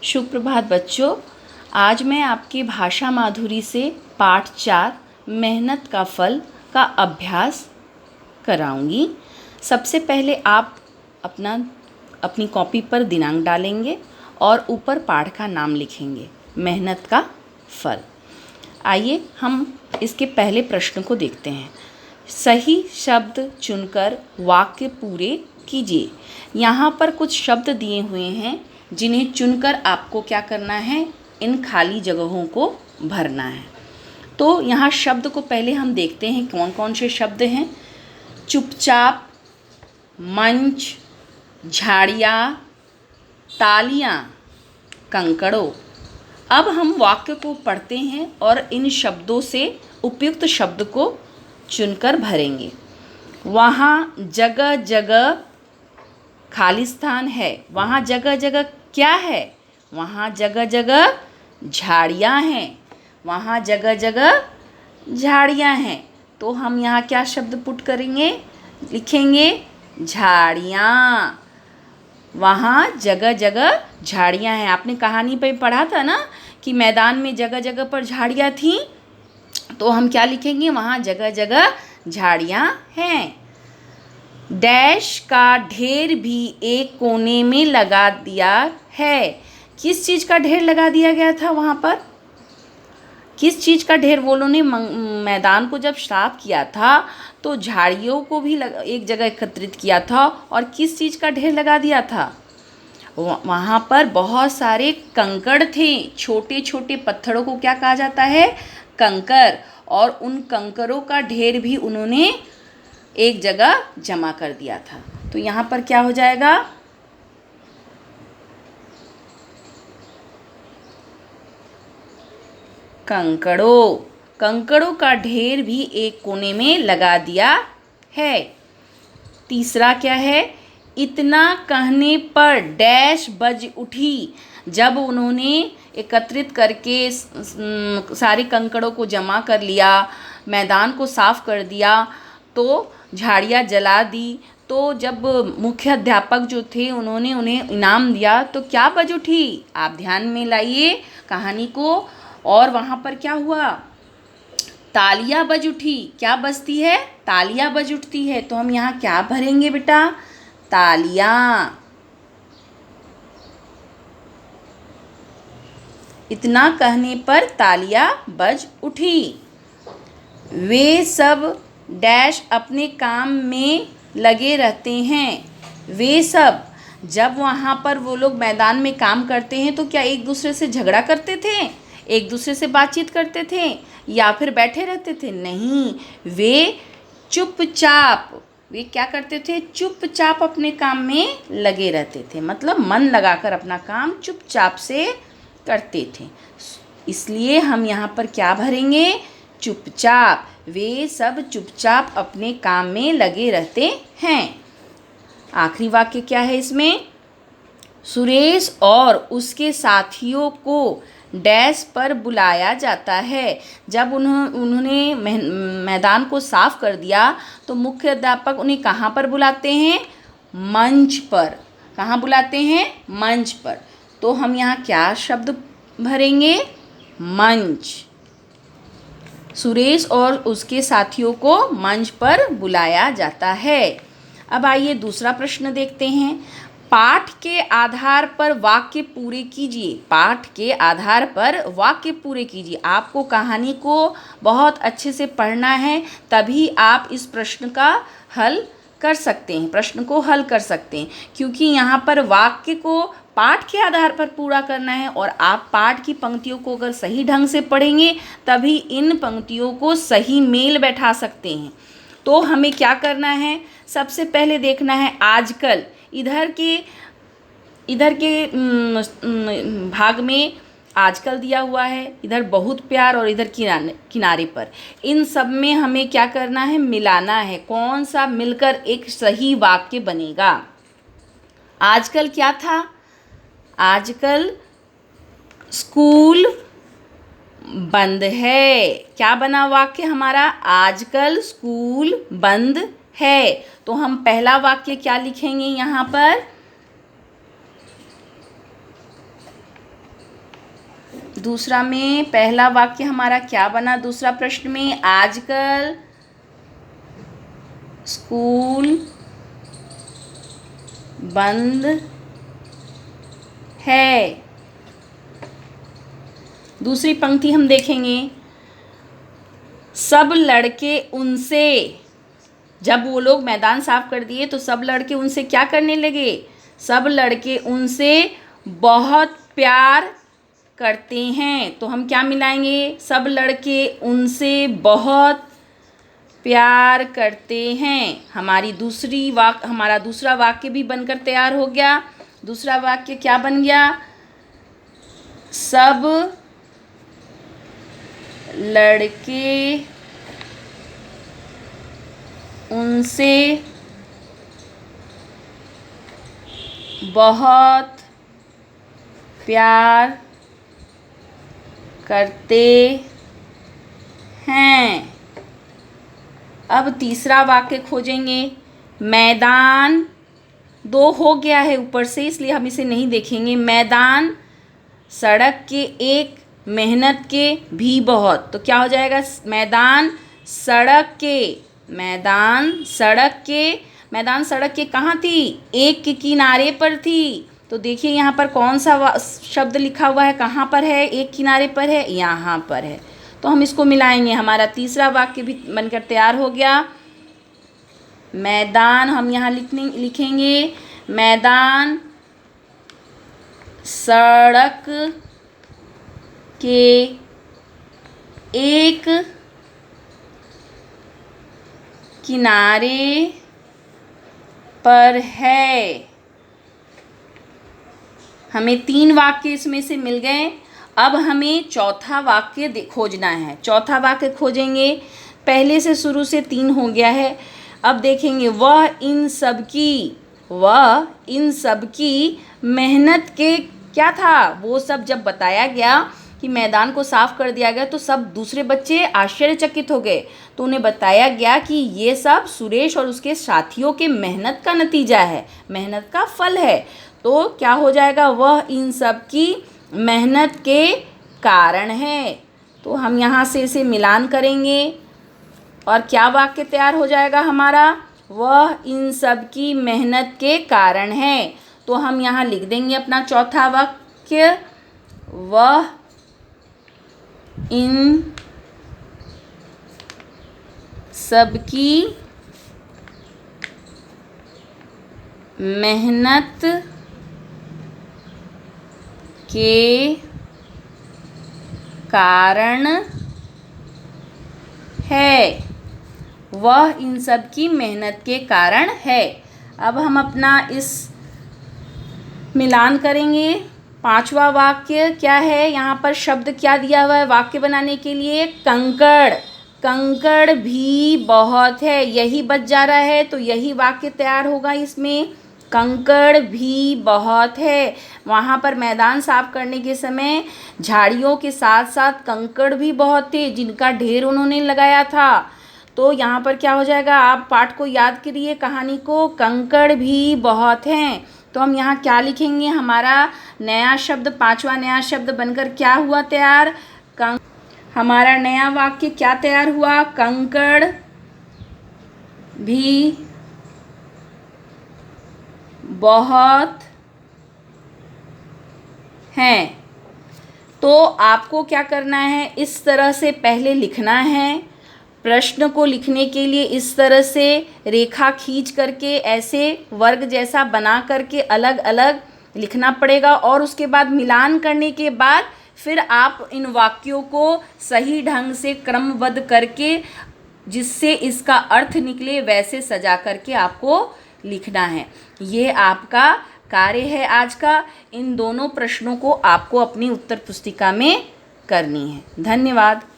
सुप्रभात बच्चों। आज मैं आपकी भाषा माधुरी से पाठ 4 मेहनत का फल का अभ्यास कराऊंगी। सबसे पहले आप अपनी कॉपी पर दिनांक डालेंगे और ऊपर पाठ का नाम लिखेंगे, मेहनत का फल। आइए हम इसके पहले प्रश्न को देखते हैं। सही शब्द चुनकर वाक्य पूरे कीजिए। यहाँ पर कुछ शब्द दिए हुए हैं जिन्हें चुनकर आपको क्या करना है, इन खाली जगहों को भरना है। तो यहाँ शब्द को पहले हम देखते हैं कौन कौन से शब्द हैं। चुपचाप, मंच, झाड़ियाँ, तालियाँ, कंकड़ों। अब हम वाक्य को पढ़ते हैं और इन शब्दों से उपयुक्त शब्द को चुनकर भरेंगे। वहाँ जगह जगह खालिस्तान है। वहाँ जगह जगह क्या है? वहाँ जगह जगह झाड़ियाँ हैं। वहाँ जगह जगह झाड़ियाँ हैं। तो हम यहाँ क्या शब्द पुट करेंगे, लिखेंगे झाड़ियाँ। वहाँ जगह जगह झाड़ियाँ हैं। आपने कहानी पे पढ़ा था ना कि मैदान में जगह जगह पर झाड़ियाँ थीं। तो हम क्या लिखेंगे, वहाँ जगह जगह झाड़ियाँ हैं। डैश का ढेर भी एक कोने में लगा दिया है। किस चीज़ का ढेर लगा दिया गया था वहाँ पर? किस चीज़ का ढेर? वो लोगों ने मैदान को जब साफ किया था तो झाड़ियों को भी एक जगह एकत्रित किया था। और किस चीज़ का ढेर लगा दिया था? वहाँ पर बहुत सारे कंकड़ थे। छोटे छोटे पत्थरों को क्या कहा जाता है? कंकड़। और उन कंकरों का ढेर भी उन्होंने एक जगह जमा कर दिया था। तो यहाँ पर क्या हो जाएगा, कंकड़ों। कंकड़ों का ढेर भी एक कोने में लगा दिया है। तीसरा क्या है? इतना कहने पर डैश बज उठी। जब उन्होंने एकत्रित करके सारे कंकड़ों को जमा कर लिया, मैदान को साफ कर दिया, तो झाड़ियाँ जला दी। तो जब मुख्य अध्यापक जो थे उन्होंने उन्हें इनाम दिया तो क्या बज उठी? आप ध्यान में लाइए कहानी को। और वहाँ पर क्या हुआ? तालियाँ बज उठी। क्या बजती है? तालियाँ बज उठती है। तो हम यहाँ क्या भरेंगे बेटा? तालियाँ। इतना कहने पर तालियाँ बज उठी। वे सब डैश अपने काम में लगे रहते हैं। वे सब, जब वहाँ पर वो लोग मैदान में काम करते हैं तो क्या एक दूसरे से झगड़ा करते थे, एक दूसरे से बातचीत करते थे या फिर बैठे रहते थे? नहीं, वे चुपचाप, वे क्या करते थे? चुपचाप अपने काम में लगे रहते थे। मतलब मन लगाकर अपना काम चुपचाप से करते थे। इसलिए हम यहाँ पर क्या भरेंगे? चुपचाप। वे सब चुपचाप अपने काम में लगे रहते हैं। आखिरी वाक्य क्या है इसमें? सुरेश और उसके साथियों को डैश पर बुलाया जाता है। जब उन्होंने मैदान को साफ कर दिया तो मुख्य अध्यापक उन्हें कहाँ पर बुलाते हैं? मंच पर। कहाँ बुलाते हैं? मंच पर। तो हम यहाँ क्या शब्द भरेंगे? मंच। सुरेश और उसके साथियों को मंच पर बुलाया जाता है। अब आइए दूसरा प्रश्न देखते हैं। पाठ के आधार पर वाक्य पूरे कीजिए। पाठ के आधार पर वाक्य पूरे कीजिए। आपको कहानी को बहुत अच्छे से पढ़ना है, तभी आप इस प्रश्न का हल कर सकते हैं, प्रश्न को हल कर सकते हैं। क्योंकि यहाँ पर वाक्य को पाठ के आधार पर पूरा करना है और आप पाठ की पंक्तियों को अगर सही ढंग से पढ़ेंगे तभी इन पंक्तियों को सही मेल बैठा सकते हैं। तो हमें क्या करना है? सबसे पहले देखना है आजकल। इधर के भाग में आजकल दिया हुआ है, इधर बहुत प्यार और इधर किनारे पर। इन सब में हमें क्या करना है? मिलाना है। कौन सा मिलकर एक सही वाक्य बनेगा? आजकल क्या था? आजकल स्कूल बंद है। क्या बना वाक्य हमारा? आजकल स्कूल बंद है। तो हम पहला वाक्य क्या लिखेंगे यहाँ पर? दूसरा में पहला वाक्य हमारा क्या बना? दूसरा प्रश्न में आजकल स्कूल बंद है। दूसरी पंक्ति हम देखेंगे, सब लड़के उनसे, जब वो लोग मैदान साफ कर दिए तो सब लड़के उनसे क्या करने लगे? सब लड़के उनसे बहुत प्यार करते हैं। तो हम क्या मिलाएंगे? सब लड़के उनसे बहुत प्यार करते हैं। हमारा दूसरा वाक्य भी बनकर तैयार हो गया। दूसरा वाक्य क्या बन गया? सब लड़के उनसे बहुत प्यार करते हैं। अब तीसरा वाक्य खोजेंगे। मैदान 2 हो गया है ऊपर से, इसलिए हम इसे नहीं देखेंगे। मैदान सड़क के एक, मेहनत के भी बहुत। तो क्या हो जाएगा? मैदान सड़क के कहाँ थी? एक के किनारे पर थी। तो देखिए यहाँ पर कौन सा शब्द लिखा हुआ है, कहाँ पर है? एक किनारे पर है, यहाँ पर है। तो हम इसको मिलाएंगे। हमारा तीसरा वाक्य भी बनकर तैयार हो गया। मैदान हम यहाँ लिखेंगे, मैदान सड़क के एक किनारे पर है। हमें 3 वाक्य इसमें से मिल गए। अब हमें चौथा वाक्य खोजना है। चौथा वाक्य खोजेंगे। पहले से शुरू से 3 हो गया है। अब देखेंगे, वह इन सब की मेहनत के क्या था? वो सब जब बताया गया कि मैदान को साफ कर दिया गया तो सब दूसरे बच्चे आश्चर्यचकित हो गए। तो उन्हें बताया गया कि ये सब सुरेश और उसके साथियों के मेहनत का नतीजा है, मेहनत का फल है। तो क्या हो जाएगा? वह इन सब की मेहनत के कारण है। तो हम यहाँ से इसे मिलान करेंगे और क्या वाक्य तैयार हो जाएगा हमारा? वह इन सब की मेहनत के कारण है। तो हम यहाँ लिख देंगे अपना चौथा वाक्य, वह इन सबकी मेहनत के कारण है। वह इन सब की मेहनत के कारण है। अब हम अपना इस मिलान करेंगे। 5वां वाक्य क्या है? यहाँ पर शब्द क्या दिया हुआ है वाक्य बनाने के लिए? कंकड़ भी बहुत है। यही बच जा रहा है तो यही वाक्य तैयार होगा इसमें। कंकड़ भी बहुत है। वहाँ पर मैदान साफ करने के समय झाड़ियों के साथ साथ कंकड़ भी बहुत थे जिनका ढेर उन्होंने लगाया था। तो यहाँ पर क्या हो जाएगा? आप पाठ को याद करिए, कहानी को। कंकड़ भी बहुत हैं। तो हम यहाँ क्या लिखेंगे? हमारा नया शब्द, 5वां नया शब्द बनकर क्या हुआ तैयार? हमारा नया वाक्य क्या तैयार हुआ? कंकड़ भी बहुत हैं। तो आपको क्या करना है? इस तरह से पहले लिखना है। प्रश्न को लिखने के लिए इस तरह से रेखा खींच करके ऐसे वर्ग जैसा बना करके अलग अलग लिखना पड़ेगा और उसके बाद मिलान करने के बाद फिर आप इन वाक्यों को सही ढंग से क्रमबद्ध करके जिससे इसका अर्थ निकले वैसे सजा करके आपको लिखना है। ये आपका कार्य है आज का। इन दोनों प्रश्नों को आपको अपनी उत्तर पुस्तिका में करनी है। धन्यवाद।